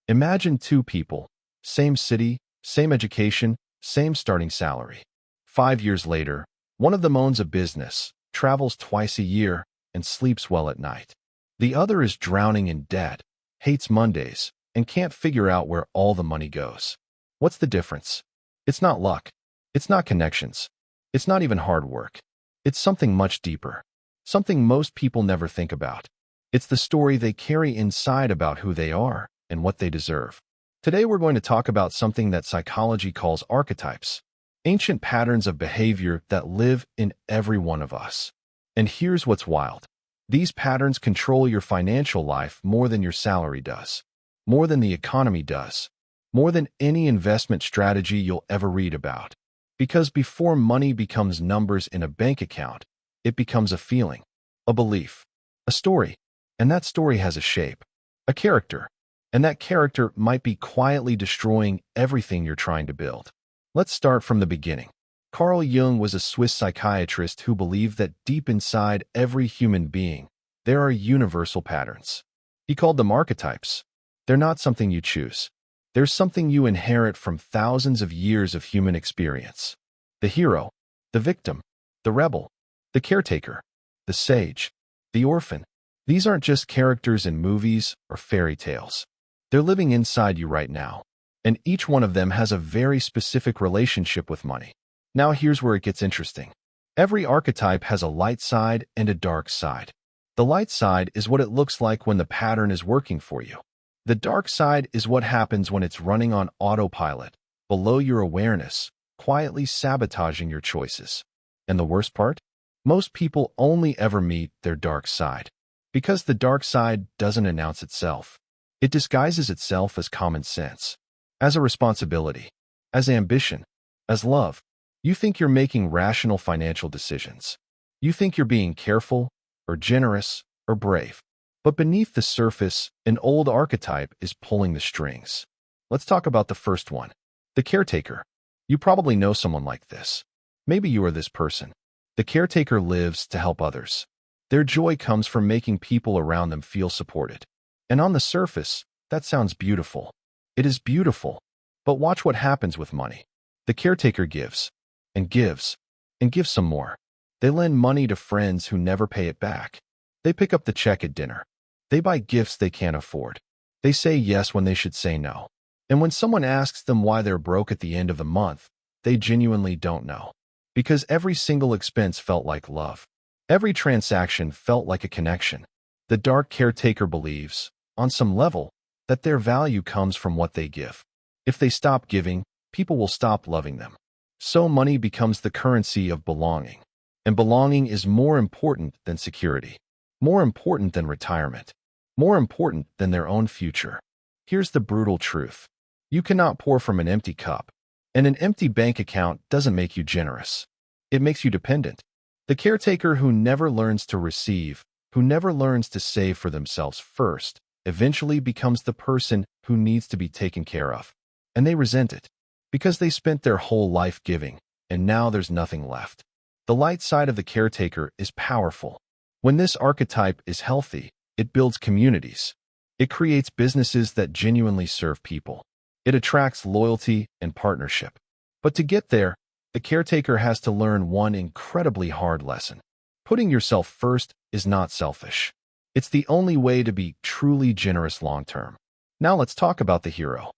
Imagine two people, same city, same education, same starting salary. 5 years later, one of them owns a business, travels twice a year, and sleeps well at night. The other is drowning in debt, hates Mondays, and can't figure out where all the money goes. What's the difference? It's not luck. It's not connections. It's not even hard work. It's something much deeper. Something most people never think about. It's the story they carry inside about who they are and what they deserve. Today we're going to talk about something that psychology calls archetypes, ancient patterns of behavior that live in every one of us. And here's what's wild. These patterns control your financial life more than your salary does, more than the economy does, more than any investment strategy you'll ever read about. Because before money becomes numbers in a bank account, it becomes a feeling, a belief, a story. And that story has a shape, a character. And that character might be quietly destroying everything you're trying to build. Let's start from the beginning. Carl Jung was a Swiss psychiatrist who believed that deep inside every human being, there are universal patterns. He called them archetypes. They're not something you choose. They're something you inherit from thousands of years of human experience. The hero, the victim, the rebel, the caretaker, the sage, the orphan. These aren't just characters in movies or fairy tales. They're living inside you right now. And each one of them has a very specific relationship with money. Now here's where it gets interesting. Every archetype has a light side and a dark side. The light side is what it looks like when the pattern is working for you. The dark side is what happens when it's running on autopilot, below your awareness, quietly sabotaging your choices. And the worst part? Most people only ever meet their dark side. Because the dark side doesn't announce itself. It disguises itself as common sense, as a responsibility, as ambition, as love. You think you're making rational financial decisions. You think you're being careful, or generous, or brave. But beneath the surface, an old archetype is pulling the strings. Let's talk about the first one, the caretaker. You probably know someone like this. Maybe you are this person. The caretaker lives to help others. Their joy comes from making people around them feel supported. And on the surface, that sounds beautiful. It is beautiful. But watch what happens with money. The caretaker gives, and gives, and gives some more. They lend money to friends who never pay it back. They pick up the check at dinner. They buy gifts they can't afford. They say yes when they should say no. And when someone asks them why they're broke at the end of the month, they genuinely don't know. Because every single expense felt like love. Every transaction felt like a connection. The dark caretaker believes, on some level, that their value comes from what they give. If they stop giving, people will stop loving them. So money becomes the currency of belonging. And belonging is more important than security. More important than retirement. More important than their own future. Here's the brutal truth. You cannot pour from an empty cup. And an empty bank account doesn't make you generous. It makes you dependent. The caretaker who never learns to receive, who never learns to save for themselves first, eventually becomes the person who needs to be taken care of. And they resent it. Because they spent their whole life giving, and now there's nothing left. The light side of the caretaker is powerful. When this archetype is healthy, it builds communities. It creates businesses that genuinely serve people. It attracts loyalty and partnership. But to get there, the caretaker has to learn one incredibly hard lesson. Putting yourself first is not selfish. It's the only way to be truly generous long-term. Now let's talk about the hero.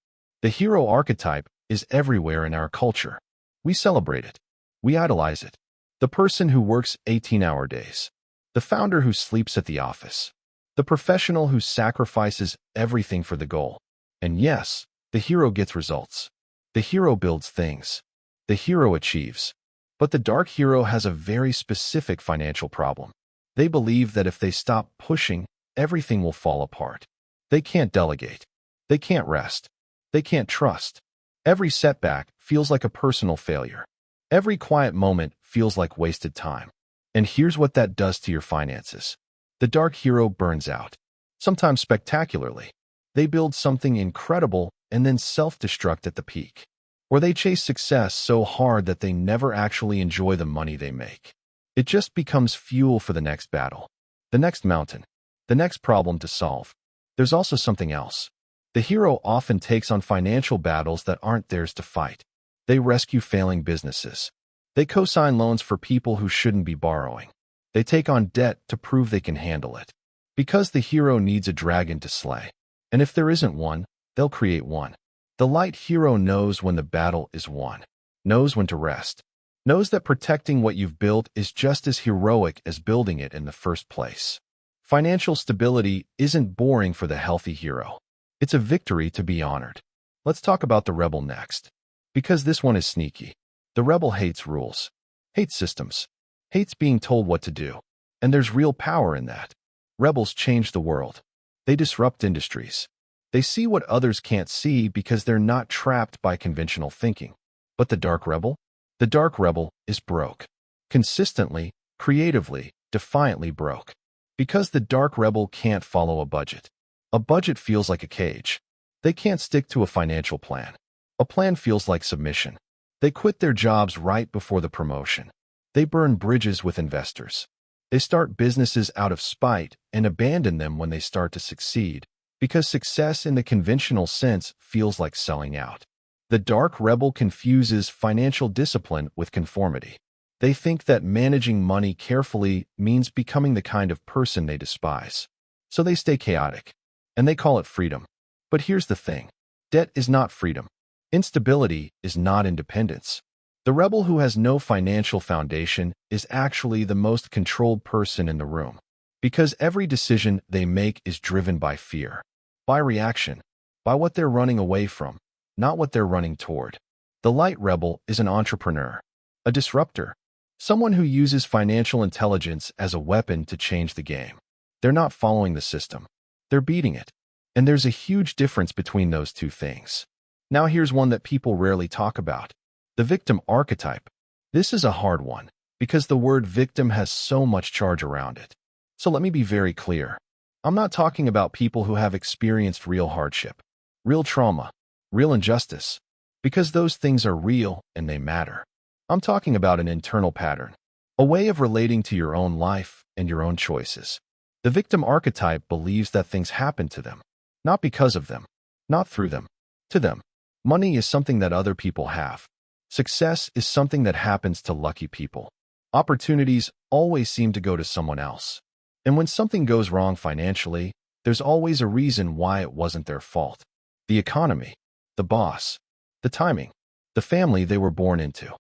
The hero archetype is everywhere in our culture. We celebrate it. We idolize it. The person who works 18-hour days. The founder who sleeps at the office. The professional who sacrifices everything for the goal. And yes, the hero gets results. The hero builds things. The hero achieves. But the dark hero has a very specific financial problem. They believe that if they stop pushing, everything will fall apart. They can't delegate. They can't rest. They can't trust. Every setback feels like a personal failure. Every quiet moment feels like wasted time. And here's what that does to your finances. The dark hero burns out, sometimes spectacularly. They build something incredible and then self-destruct at the peak. Or they chase success so hard that they never actually enjoy the money they make. It just becomes fuel for the next battle, the next mountain, the next problem to solve. There's also something else. The hero often takes on financial battles that aren't theirs to fight. They rescue failing businesses. They co-sign loans for people who shouldn't be borrowing. They take on debt to prove they can handle it. Because the hero needs a dragon to slay. And if there isn't one, they'll create one. The light hero knows when the battle is won. Knows when to rest. Knows that protecting what you've built is just as heroic as building it in the first place. Financial stability isn't boring for the healthy hero. It's a victory to be honored. Let's talk about the rebel next. Because this one is sneaky. The rebel hates rules, hates systems, hates being told what to do. And there's real power in that. Rebels change the world. They disrupt industries. They see what others can't see because they're not trapped by conventional thinking. But the dark rebel? The dark rebel is broke. Consistently, creatively, defiantly broke. Because the dark rebel can't follow a budget. A budget feels like a cage. They can't stick to a financial plan. A plan feels like submission. They quit their jobs right before the promotion. They burn bridges with investors. They start businesses out of spite and abandon them when they start to succeed, because success in the conventional sense feels like selling out. The dark rebel confuses financial discipline with conformity. They think that managing money carefully means becoming the kind of person they despise. So they stay chaotic. And they call it freedom. But here's the thing. Debt is not freedom. Instability is not independence. The rebel who has no financial foundation is actually the most controlled person in the room. Because every decision they make is driven by fear, by reaction, by what they're running away from, not what they're running toward. The light rebel is an entrepreneur, a disruptor, someone who uses financial intelligence as a weapon to change the game. They're not following the system. They're beating it. And there's a huge difference between those two things. Now here's one that people rarely talk about. The victim archetype. This is a hard one, because the word victim has so much charge around it. So let me be very clear. I'm not talking about people who have experienced real hardship, real trauma, real injustice, because those things are real and they matter. I'm talking about an internal pattern, a way of relating to your own life and your own choices. The victim archetype believes that things happen to them, not because of them, not through them, to them. Money is something that other people have. Success is something that happens to lucky people. Opportunities always seem to go to someone else. And when something goes wrong financially, there's always a reason why it wasn't their fault. The economy, the boss, the timing, the family they were born into.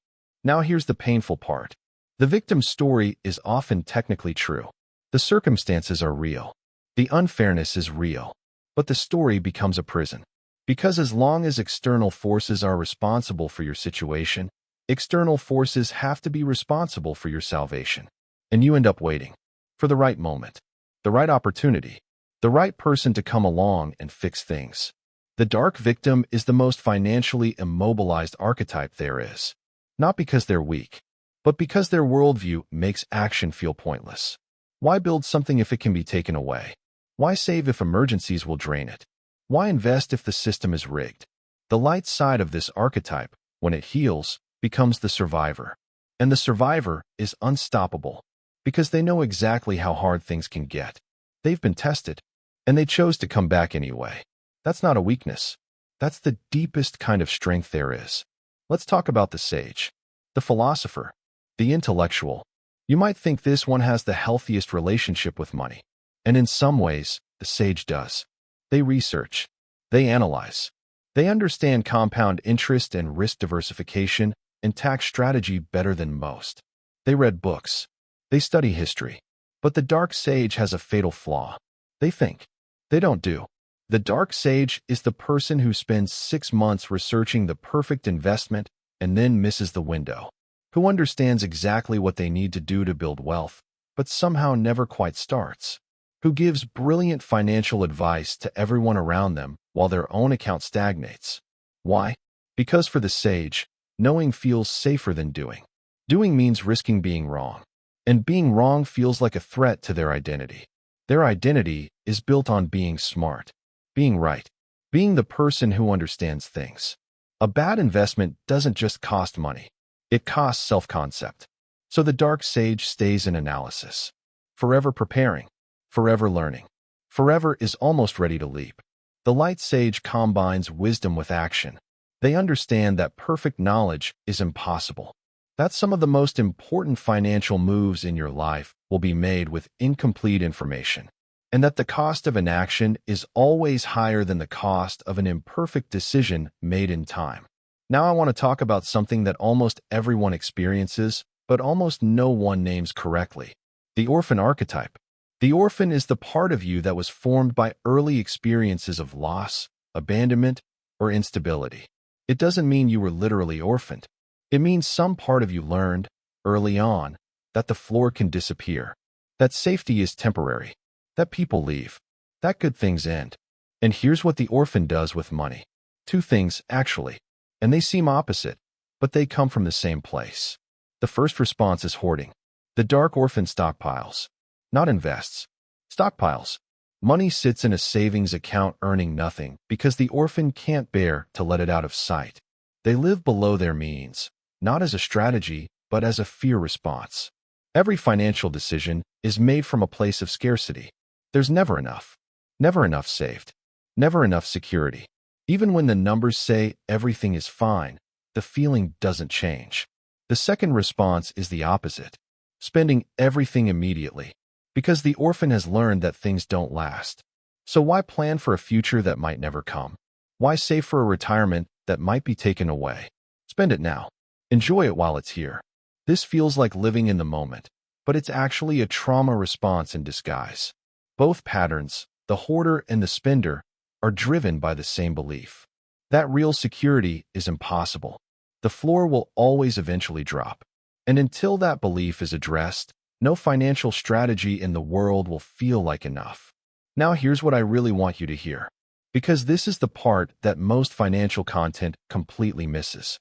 Now here's the painful part. The victim's story is often technically true. The circumstances are real. The unfairness is real. But the story becomes a prison. Because as long as external forces are responsible for your situation, external forces have to be responsible for your salvation. And you end up waiting for the right moment, the right opportunity, the right person to come along and fix things. The dark victim is the most financially immobilized archetype there is. Not because they're weak, but because their worldview makes action feel pointless. Why build something if it can be taken away? Why save if emergencies will drain it? Why invest if the system is rigged? The light side of this archetype, when it heals, becomes the survivor. And the survivor is unstoppable, because they know exactly how hard things can get. They've been tested, and they chose to come back anyway. That's not a weakness. That's the deepest kind of strength there is. Let's talk about the sage, the philosopher, the intellectual. You might think this one has the healthiest relationship with money. And in some ways, the sage does. They research. They analyze. They understand compound interest and risk diversification and tax strategy better than most. They read books. They study history. But the dark sage has a fatal flaw. They think. They don't do. The dark sage is the person who spends 6 months researching the perfect investment and then misses the window, who understands exactly what they need to do to build wealth, but somehow never quite starts, who gives brilliant financial advice to everyone around them while their own account stagnates. Why? Because for the sage, knowing feels safer than doing. Doing means risking being wrong, and being wrong feels like a threat to their identity. Their identity is built on being smart, being right, being the person who understands things. A bad investment doesn't just cost money. It costs self-concept. So the dark sage stays in analysis, forever preparing, forever learning. Forever is almost ready to leap. The light sage combines wisdom with action. They understand that perfect knowledge is impossible. That some of the most important financial moves in your life will be made with incomplete information, and that the cost of inaction is always higher than the cost of an imperfect decision made in time. Now I want to talk about something that almost everyone experiences, but almost no one names correctly: the orphan archetype. The orphan is the part of you that was formed by early experiences of loss, abandonment, or instability. It doesn't mean you were literally orphaned. It means some part of you learned, early on, that the floor can disappear, that safety is temporary, that people leave, that good things end. And here's what the orphan does with money. Two things, actually. And they seem opposite, but they come from the same place. The first response is hoarding. The dark orphan stockpiles. Not invests. Stockpiles. Money sits in a savings account earning nothing because the orphan can't bear to let it out of sight. They live below their means, not as a strategy, but as a fear response. Every financial decision is made from a place of scarcity. There's never enough. Never enough saved. Never enough security. Even when the numbers say everything is fine, the feeling doesn't change. The second response is the opposite. Spending everything immediately. Because the orphan has learned that things don't last. So why plan for a future that might never come? Why save for a retirement that might be taken away? Spend it now. Enjoy it while it's here. This feels like living in the moment, but it's actually a trauma response in disguise. Both patterns, the hoarder and the spender, are driven by the same belief. That real security is impossible. The floor will always eventually drop. And until that belief is addressed, no financial strategy in the world will feel like enough. Now here's what I really want you to hear, because this is the part that most financial content completely misses.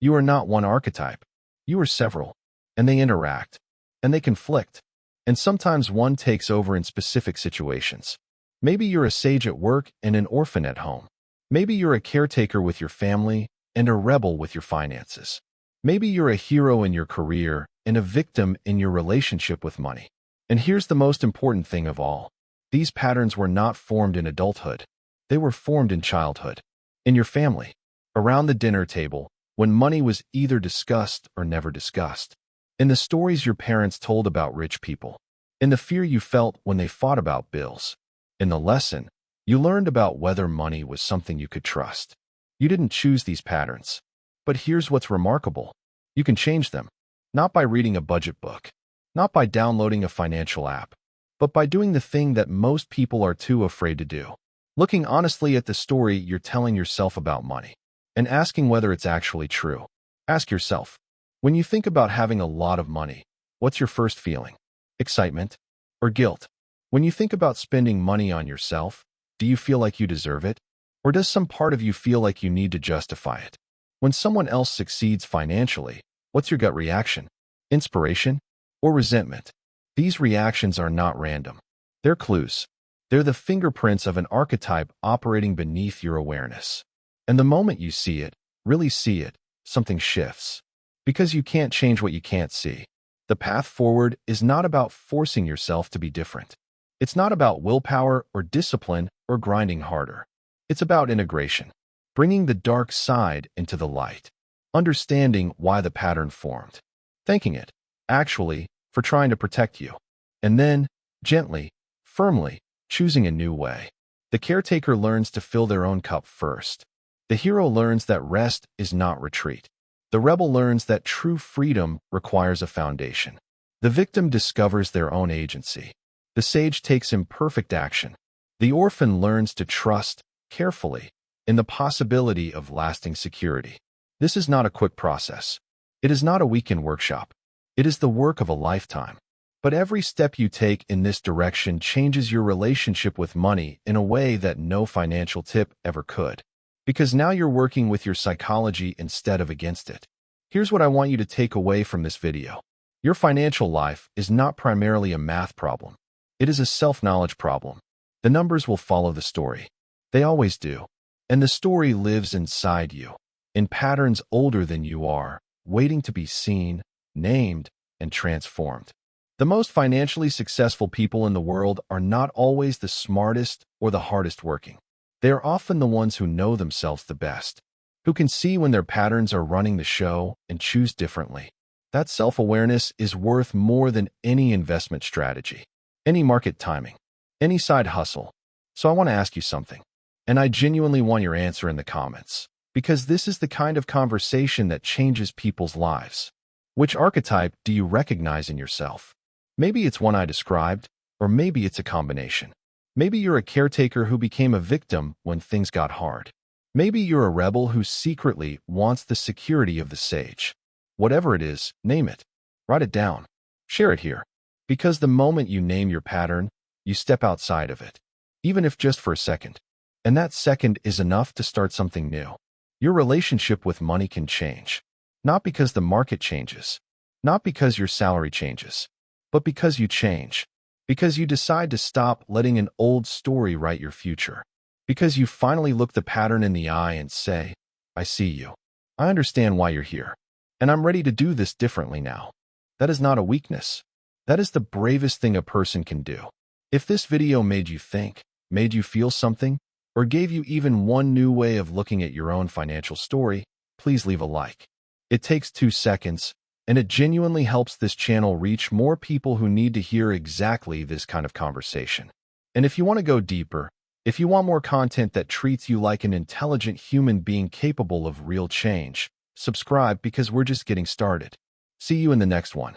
You are not one archetype. You are several, and they interact, and they conflict, and sometimes one takes over in specific situations. Maybe you're a sage at work and an orphan at home. Maybe you're a caretaker with your family and a rebel with your finances. Maybe you're a hero in your career and a victim in your relationship with money. And here's the most important thing of all. These patterns were not formed in adulthood. They were formed in childhood. In your family. Around the dinner table, when money was either discussed or never discussed. In the stories your parents told about rich people. In the fear you felt when they fought about bills. In the lesson, you learned about whether money was something you could trust. You didn't choose these patterns. But here's what's remarkable. You can change them. Not by reading a budget book, not by downloading a financial app, but by doing the thing that most people are too afraid to do. Looking honestly at the story you're telling yourself about money, and asking whether it's actually true. Ask yourself, when you think about having a lot of money, what's your first feeling? Excitement or guilt? When you think about spending money on yourself, do you feel like you deserve it? Or does some part of you feel like you need to justify it? When someone else succeeds financially, what's your gut reaction? Inspiration or resentment? These reactions are not random. They're clues. They're the fingerprints of an archetype operating beneath your awareness. And the moment you see it, really see it, something shifts. Because you can't change what you can't see. The path forward is not about forcing yourself to be different. It's not about willpower or discipline or grinding harder. It's about integration. Bringing the dark side into the light. Understanding why the pattern formed. Thanking it, actually, for trying to protect you. And then, gently, firmly, choosing a new way. The caretaker learns to fill their own cup first. The hero learns that rest is not retreat. The rebel learns that true freedom requires a foundation. The victim discovers their own agency. The sage takes imperfect action. The orphan learns to trust, carefully, in the possibility of lasting security. This is not a quick process. It is not a weekend workshop. It is the work of a lifetime. But every step you take in this direction changes your relationship with money in a way that no financial tip ever could. Because now you're working with your psychology instead of against it. Here's what I want you to take away from this video. Your financial life is not primarily a math problem. It is a self-knowledge problem. The numbers will follow the story. They always do. And the story lives inside you, in patterns older than you are, waiting to be seen, named, and transformed. The most financially successful people in the world are not always the smartest or the hardest working. They are often the ones who know themselves the best, who can see when their patterns are running the show and choose differently. That self-awareness is worth more than any investment strategy, any market timing, any side hustle. So I want to ask you something, and I genuinely want your answer in the comments, because this is the kind of conversation that changes people's lives. Which archetype do you recognize in yourself? Maybe it's one I described, or maybe it's a combination. Maybe you're a caretaker who became a victim when things got hard. Maybe you're a rebel who secretly wants the security of the sage. Whatever it is, name it. Write it down. Share it here. Because the moment you name your pattern, you step outside of it, even if just for a second. And that second is enough to start something new. Your relationship with money can change. Not because the market changes, not because your salary changes, but because you change. Because you decide to stop letting an old story write your future. Because you finally look the pattern in the eye and say, I see you. I understand why you're here. And I'm ready to do this differently now. That is not a weakness. That is the bravest thing a person can do. If this video made you think, made you feel something, or gave you even one new way of looking at your own financial story, please leave a like. It takes 2 seconds, and it genuinely helps this channel reach more people who need to hear exactly this kind of conversation. And if you want to go deeper, if you want more content that treats you like an intelligent human being capable of real change, subscribe because we're just getting started. See you in the next one.